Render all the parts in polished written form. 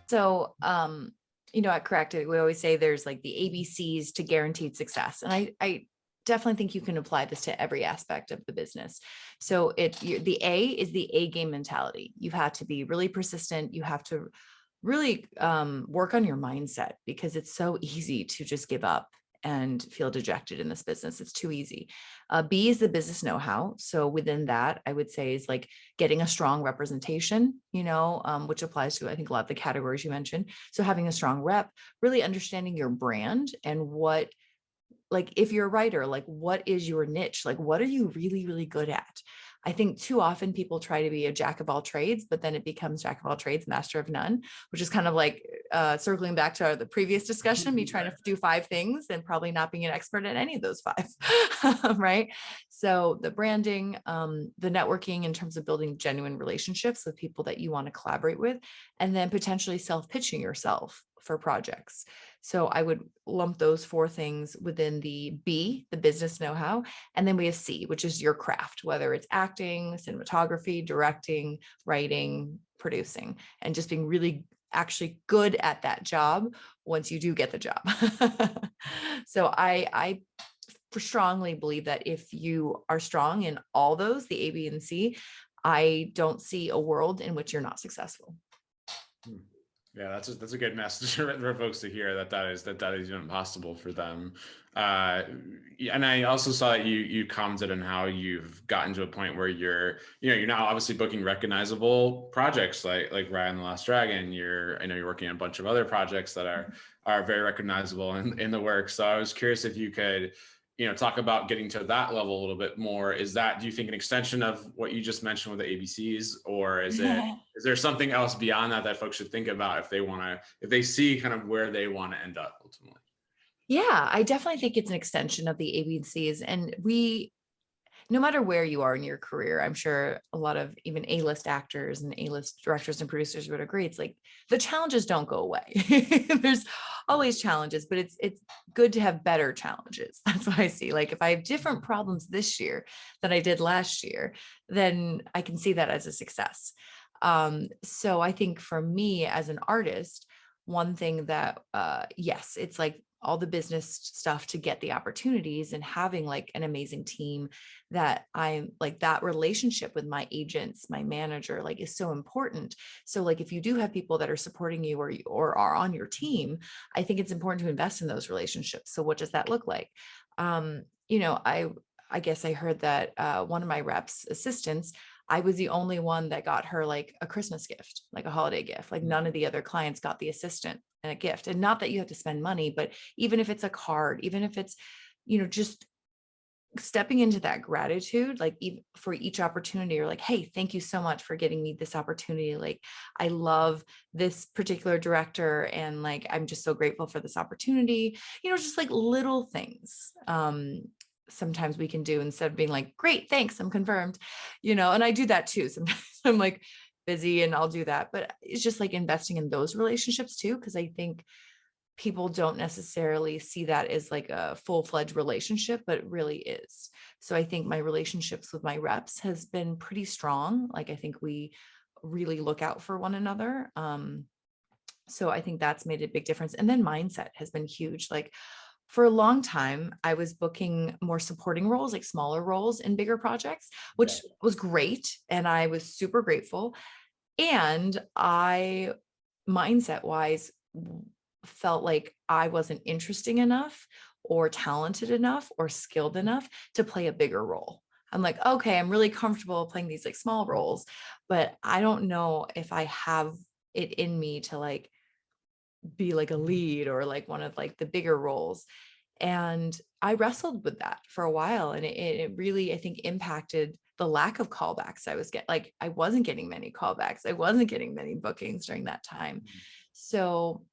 So, at Corrected, we always say there's like the ABCs to guaranteed success. And I definitely think you can apply this to every aspect of the business. So the A is the A game mentality. You have to be really persistent. You have to really work on your mindset, because it's so easy to just give up and feel dejected in this business. It's too easy. B is the business know-how. So within that, I would say is like getting a strong representation, which applies to, I think, a lot of the categories you mentioned. So having a strong rep, really understanding your brand and what, like, if you're a writer, like, what is your niche? Like, what are you really, really good at? I think too often people try to be a jack of all trades, but then it becomes jack of all trades, master of none, which is kind of like circling back to the previous discussion, me trying to do 5 things and probably not being an expert at any of those 5, right? So the branding, the networking in terms of building genuine relationships with people that you want to collaborate with, and then potentially self-pitching yourself for projects. So I would lump those 4 things within the B, the business know-how. And then we have C, which is your craft, whether it's acting, cinematography, directing, writing, producing, and just being really actually good at that job once you do get the job. So I strongly believe that if you are strong in all those, the A, B, and C, I don't see a world in which you're not successful. Yeah, that's a good message for folks to hear, that is even possible for them. And I also saw that you commented on how you've gotten to a point where you're now obviously booking recognizable projects like Raya and the Last Dragon. I know you're working on a bunch of other projects that are very recognizable in the work. So I was curious if you could talk about getting to that level a little bit more. Do you think, an extension of what you just mentioned with the ABCs, or is there something else beyond that folks should think about if they see kind of where they want to end up ultimately? Yeah, I definitely think it's an extension of the ABCs. And no matter where you are in your career, I'm sure a lot of even A-list actors and A-list directors and producers would agree. It's like the challenges don't go away. There's always challenges, but it's good to have better challenges. That's what I see. Like, if I have different problems this year than I did last year, then I can see that as a success. So I think for me as an artist, one thing that, yes, it's like all the business stuff to get the opportunities, and having like an amazing team that I'm like, that relationship with my agents, my manager, like, is so important. So like, if you do have people that are supporting you or are on your team, I think it's important to invest in those relationships. So what does that look like? I guess I heard that one of my reps assistants, I was the only one that got her like a Christmas gift, like a holiday gift. Like, none of the other clients got the assistant and a gift. And not that you have to spend money, but even if it's a card, even if it's, just stepping into that gratitude, like for each opportunity, or like, hey, thank you so much for getting me this opportunity. Like, I love this particular director, and like, I'm just so grateful for this opportunity, just like little things. Sometimes we can do, instead of being like, great, thanks, I'm confirmed, and I do that too. Sometimes I'm like busy and I'll do that, but it's just like investing in those relationships too. Cause I think people don't necessarily see that as like a full-fledged relationship, but it really is. So I think my relationships with my reps has been pretty strong. Like, I think we really look out for one another. So I think that's made a big difference. And then mindset has been huge. Like, for a long time, I was booking more supporting roles, like smaller roles in bigger projects, which was great. And I was super grateful. And I, mindset wise, felt like I wasn't interesting enough or talented enough or skilled enough to play a bigger role. I'm like, okay, I'm really comfortable playing these like small roles, but I don't know if I have it in me to like be like a lead or like one of like the bigger roles. And I wrestled with that for a while. And it really, I think, impacted the lack of callbacks I was getting. Like, I wasn't getting many callbacks. I wasn't getting many bookings during that time. So,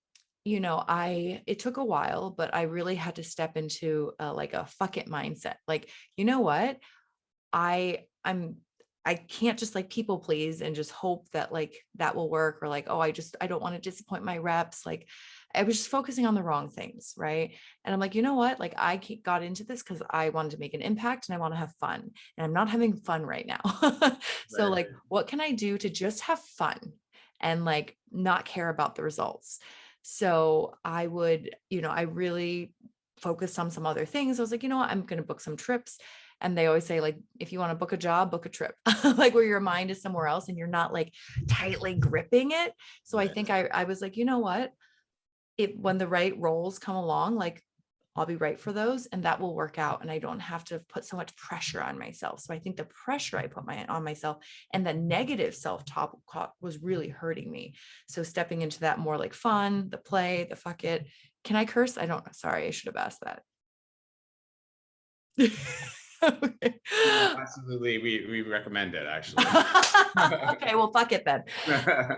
it took a while, but I really had to step into like a fuck it mindset. Like, you know what? I can't just like people please and just hope that like that will work, or like, oh, I don't want to disappoint my reps. Like, I was just focusing on the wrong things. Right. And I'm like, you know what? Like, I got into this because I wanted to make an impact and I want to have fun, and I'm not having fun right now. So like, what can I do to just have fun? and like not care about the results. So I would, I really focused on some other things. I was like, you know what, I'm going to book some trips. And they always say, like, if you want to book a job, book a trip, like where your mind is somewhere else and you're not like tightly gripping it. So I think I was like, you know what, when the right roles come along, like I'll be right for those and that will work out. And I don't have to put so much pressure on myself. So I think the pressure I put on myself and the negative self-talk was really hurting me. So stepping into that more like fun, the play, the fuck it. Can I curse? I don't know. Sorry, I should have asked that. Okay. No, absolutely. We recommend it actually. Okay, well, fuck it then.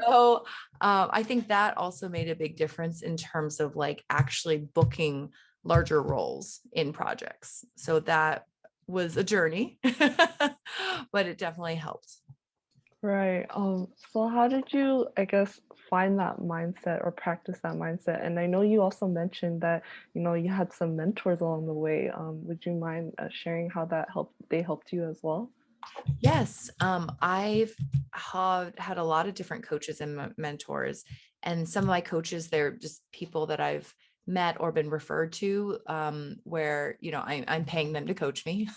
So I think that also made a big difference in terms of like actually booking larger roles in projects. So that was a journey, but it definitely helped. Right. So how did you, I guess, find that mindset or practice that mindset? And I know you also mentioned that, you had some mentors along the way. Would you mind sharing how they helped you as well? Yes, I've had a lot of different coaches and mentors, and some of my coaches, they're just people that I've met or been referred to, where I'm paying them to coach me.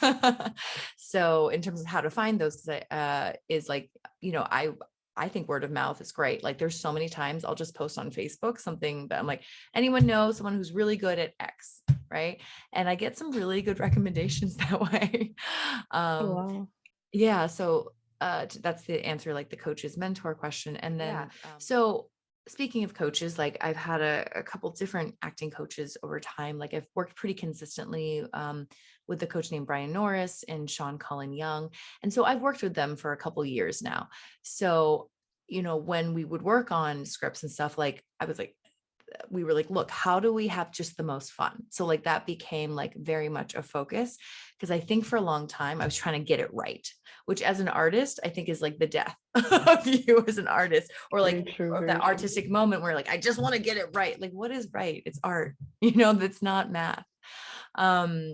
So in terms of how to find those, because is like I think word of mouth is great. Like there's so many times I'll just post on Facebook something that I'm like, anyone knows someone who's really good at X, right? And I get some really good recommendations that way. Oh, Um, wow. yeah, so that's the answer, like the coach's mentor question. And then so speaking of coaches, like I've had a couple different acting coaches over time. Like I've worked pretty consistently with a coach named Brian Norris and Sean Cullen Young. And so I've worked with them for a couple years now. So when we would work on scripts and stuff, like I was like, we were like, look, how do we have just the most fun? So like that became like very much a focus, because I think for a long time I was trying to get it right, which as an artist, I think is like the death of you as an artist, or Very like true, or very that true. artistic moment where like, I just want to get it right. Like, what is right? It's art, that's not math,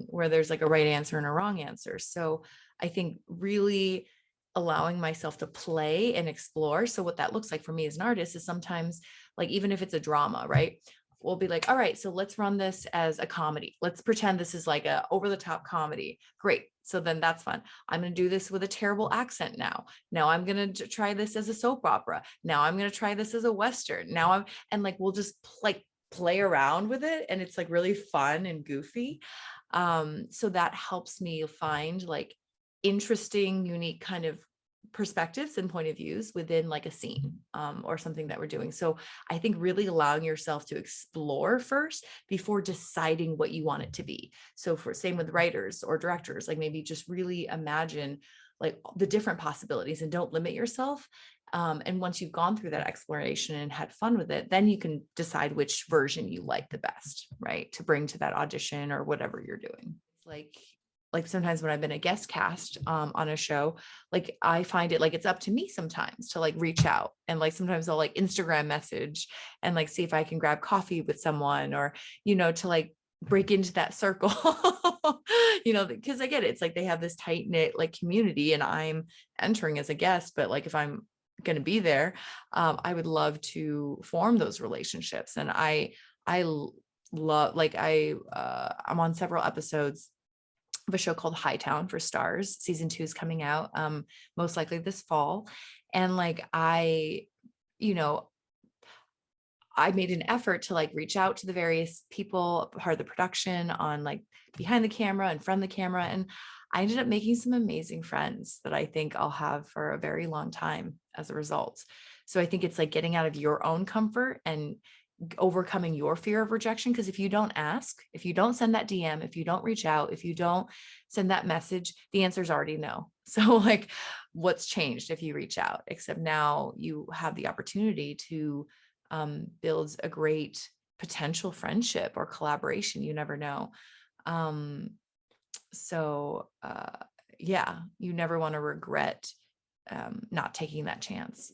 where there's like a right answer and a wrong answer. So I think really allowing myself to play and explore. So what that looks like for me as an artist is sometimes, like, even if it's a drama, right? We'll be like, all right, so let's run this as a comedy. Let's pretend this is like a over the top comedy. Great. So then that's fun. I'm going to do this with a terrible accent now. Now I'm going to try this as a soap opera. Now I'm going to try this as a Western. And like, we'll just like play around with it. And it's like really fun and goofy. So that helps me find like interesting, unique kind of perspectives and point of views within like a scene, or something that we're doing. So I think really allowing yourself to explore first before deciding what you want it to be. So for same with writers or directors, like maybe just really imagine like the different possibilities and don't limit yourself. And once you've gone through that exploration and had fun with it, then you can decide which version you like the best, right? To bring to that audition or whatever you're doing. Like sometimes when I've been a guest cast on a show, like I find it like it's up to me sometimes to like reach out, and like sometimes I'll like Instagram message and like see if I can grab coffee with someone, or to like break into that circle. Because I get it, it's like they have this tight knit like community and I'm entering as a guest, but like if I'm going to be there, I would love to form those relationships. And I love, like I'm on several episodes of a show called Hightown for Stars. Season 2 is coming out most likely this fall. And like you know, I made an effort to like reach out to the various people part of the production on like behind the camera and from the camera. And I ended up making some amazing friends that I think I'll have for a very long time as a result. So I think it's like getting out of your own comfort and overcoming your fear of rejection. Because if you don't ask, if you don't send that DM, if you don't reach out, if you don't send that message, the answer is already no. So like, what's changed if you reach out? Except now you have the opportunity to build a great potential friendship or collaboration. You never know. Um, so yeah, you never want to regret not taking that chance.